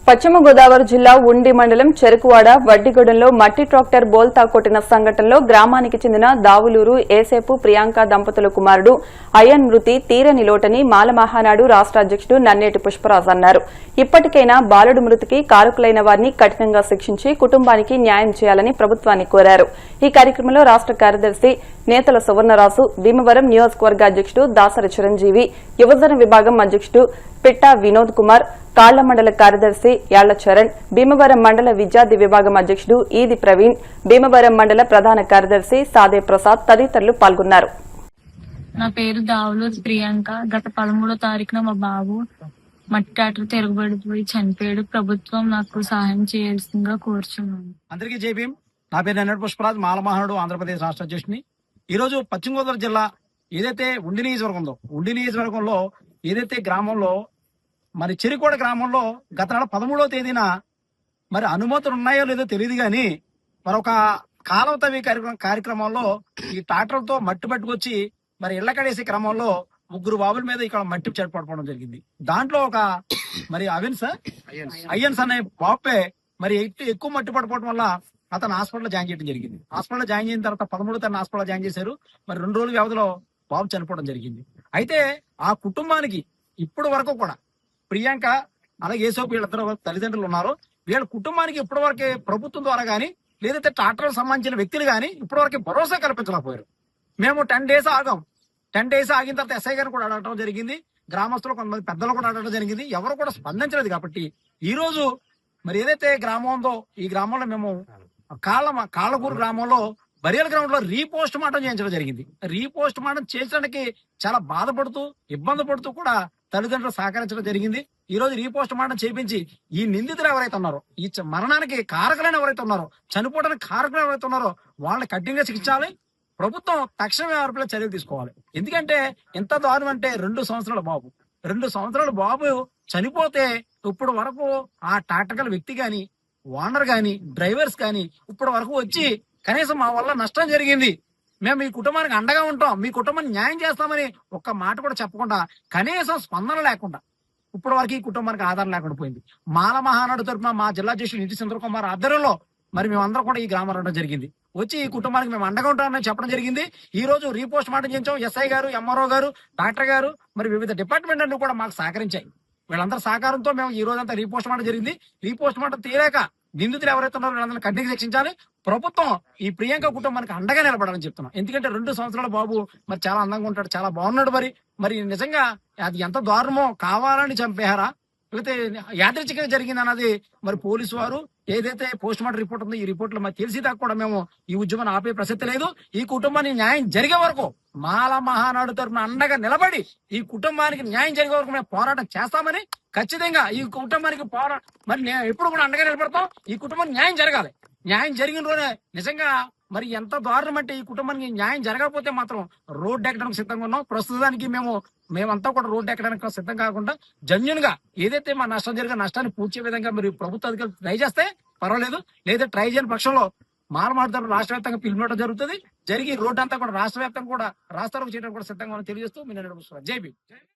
పశ్చిమ గోదావరి జిల్లా ఉండి మండలం చెరుకువాడ వడ్డిగూడెంలో మట్టి ట్రాక్టర్ బోల్తా కొట్టిన సంఘటనలో గ్రామానికి చెందిన దావులూరు ఏసేపు ప్రియాంక దంపతుల కుమారుడు అయన్ మృతి తీరని లోటని మాలమహానాడు రాష్ట అధ్యకుడు నన్నేటి పుష్పరాజు అన్నారు. ఇప్పటికైనా బాలుడు మృతికి కారకులైన వారిని కఠినంగా శిక్షించి కుటుంబానికి న్యాయం చేయాలని ప్రభుత్వాన్ని కోరారు. ఈ కార్యక్రమంలో రాష్ట కార్యదర్శి నేతల సువర్ణరాజు, భీమవరం నియోజకవర్గ అధ్యకుడు దాసరి చిరంజీవి, యువజన విభాగం అధ్యకుడు పిట్టా వినోద్ కుమార్, కాళ్ల మండల కార్యదర్శి యాళ్ల చరణ్, భీమవరం మండల విద్యార్థి విభాగం అధ్యకుడు ఈది ప్రవీణ్, భీమవరం మండల ప్రధాన కార్యదర్శి సాదే ప్రసాద్ తదితరులు పాల్గొన్నారు. నా పేరు దావులూరు ప్రియాంక. గత 13వ తారీఖున మా బాబు మట్టి ట్రాక్టర్ తిరగబడిపోయి చనిపోయాడు. ప్రభుత్వం నాకు సహాయం చేయాల్సిందిగా కోరుచున్నాను. అందరికీ జై భీమ్. నా పేరు నన్నటి పుష్పరాజ్, మాలమహానాడు ఆంధ్రప్రదేశ్ రాష్ట్ర అధ్యక్షుని. ఈ రోజు పశ్చిమ గోదావరి జిల్లా ఏదైతే ఉండి నియోజకవర్గం ఉందో, ఉండి నియోజకవర్గంలో ఏదైతే గ్రామంలో మరి చెరుకోడ గ్రామంలో గత నెల 13వ తేదీన మరి అనుమతులు ఉన్నాయో లేదో తెలియదు కానీ మరొక కాలువ తవ్వి కార్యక్రమంలో ఈ ట్రాక్టర్తో మట్టి పట్టుకొచ్చి మరి ఇళ్ల కడేసే క్రమంలో 3 బాబుల మీద ఇక్కడ మట్టి చెడపడిపోవడం జరిగింది. దాంట్లో ఒక మరి అయ్యన్స్ అనే బాబే మరి ఎక్కువ మట్టి పడిపోవడం వల్ల అతను హాస్పిటల్లో జాయిన్ చేయడం జరిగింది. హాస్పిటల్లో జాయిన్ చేసిన తర్వాత 13వ తేదీన హాస్పిటల్లో జాయిన్ చేశారు. మరి 2 రోజుల వ్యవధిలో బాబు చనిపోవడం జరిగింది. అయితే ఆ కుటుంబానికి ఇప్పటి వరకు కూడా ప్రియాంక అలాగే ఏసోపు వీళ్ళిద్దరు తల్లిదండ్రులు ఉన్నారు. వీళ్ళ కుటుంబానికి ఇప్పటి వరకే ప్రభుత్వం ద్వారా గానీ లేదంటే ట్రాక్టర్ సంబంధించిన వ్యక్తులు గానీ ఇప్పటి వరకు భరోసా కల్పించలేకపోయారు. మేము 10 డేస్ ఆగాం. 10 డేస్ ఆగిన తర్వాత ఎస్ఐ గారిని కూడా అడగడం జరిగింది. గ్రామస్తులు కొంతమంది పెద్దలు కూడా అడగడం జరిగింది. ఎవరు కూడా స్పందించలేదు. కాబట్టి ఈ రోజు మరి ఏదైతే గ్రామం ఉందో ఈ గ్రామంలో మేము కాళ్ళకూరు గ్రామంలో బరియల్ గ్రౌండ్ లో రీపోస్ట్ మార్టం చేయించడం జరిగింది. రీపోస్ట్ మార్టం చేసడానికి చాలా బాధపడుతూ ఇబ్బంది పడుతూ కూడా తల్లిదండ్రులు సహకరించడం జరిగింది. ఈ రోజు రీపోస్ట్ మార్టం చేయించి ఈ నిందితులు ఎవరైతే ఉన్నారో, ఈ మరణానికి కారకులైన ఎవరైతే ఉన్నారో, చనిపోవడానికి కారకులు ఎవరైతే ఉన్నారో వాళ్ళని కఠినంగా శిక్షించాలి. ప్రభుత్వం తక్షణమే వారిపై చర్యలు తీసుకోవాలి. ఎందుకంటే ఎంత దారుణం అంటే 2 సంవత్సరాల బాబు చనిపోతే ఇప్పుడు వరకు ఆ ట్రాక్టర్ గల వ్యక్తి గాని, ఓనర్ గాని, డ్రైవర్స్ గాని ఇప్పటి వరకు వచ్చి కనీసం మా వల్ల నష్టం జరిగింది, మేము మీ కుటుంబానికి అండగా ఉంటాం, మీ కుటుంబానికి న్యాయం చేస్తామని ఒక్క మాట కూడా చెప్పకుండా కనీసం స్పందన లేకుండా ఇప్పటి వరకు ఈ కుటుంబానికి ఆధారం లేకుండా పోయింది. మాలమహానాడు తరఫున మా జిల్లా అధ్యక్షుడు నిటి చంద్రకుమార్ ఆధ్వర్యంలో మరి మేమందరం కూడా ఈ గ్రామం రావడం జరిగింది. వచ్చి ఈ కుటుంబానికి మేము అండగా ఉంటామని చెప్పడం జరిగింది. ఈ రోజు రీపోస్ట్ మార్టం చేయించాం. ఎస్ఐ గారు, ఎంఆర్ఓ గారు, డాక్టర్ గారు మరి వివిధ డిపార్ట్మెంట్ అన్ని కూడా మాకు సహకరించాయి. వీళ్ళందరూ సహకారంతో మేము ఈ రోజంతా రీపోస్ట్ మార్టం జరిగింది. రీపోస్ట్ మార్టం తీరాక నిందితులు ఎవరైతే ఉన్నారో వీళ్ళందరినీ కఠినంగా శిక్షించాలి. ప్రభుత్వం ఈ ప్రియాంక కుటుంబానికి అండగా నిలబడాలని చెప్తున్నాం. ఎందుకంటే 2 సంవత్సరాల బాబు మరి చాలా అందంగా ఉంటాడు, చాలా బాగున్నాడు. మరి నిజంగా అది ఎంత దారుణమో, కావాలని చంపేహారా లేకపోతే యాదృచ్ఛికంగా జరిగింది అన్నది మరి పోలీసు వారు ఏదైతే పోస్ట్ మార్టం రిపోర్ట్ ఉందో ఈ రిపోర్ట్ లో మరి తెలిసిదాకా కూడా మేము ఈ ఉద్యమాన్ని ఆపే ప్రసక్తి లేదు. ఈ కుటుంబానికి న్యాయం జరిగే వరకు మాల మహానాడు తరఫున అండగా నిలబడి ఈ కుటుంబానికి న్యాయం జరిగే వరకు మేము పోరాటం చేస్తామని ఖచ్చితంగా ఈ కుటుంబానికి మరి ఎప్పుడు కూడా అండగా నిలబడతాం. ఈ కుటుంబానికి న్యాయం జరగాలి. న్యాయం జరిగిన రోజే నిజంగా మరి ఎంత దారుణం అంటే ఈ కుటుంబానికి న్యాయం జరగకపోతే మాత్రం రోడ్డు ఎక్కడానికి సిద్ధంగా ఉన్నాం. ప్రస్తుతానికి మేమంతా కూడా రోడ్డు ఎక్కడానికి సిద్ధం కాకుండా జన్యున్ గా ఏదైతే మా నష్టం జరిగిన నష్టాన్ని పూడ్చే విధంగా మరి ప్రభుత్వ అధికారులు ట్రై చేస్తే పర్వాలేదు. లేదా ట్రై చేయని పక్షంలో మారమాడతారు రాష్ట్ర వ్యాప్తంగా పిలుపునడం జరుగుతుంది. జరిగి రోడ్డు అంతా కూడా రాష్ట్ర వ్యాప్తంగా కూడా రాస్తారోకో చేయడానికి కూడా సిద్ధంగా తెలియజేస్తూ మీ జై భీమ్.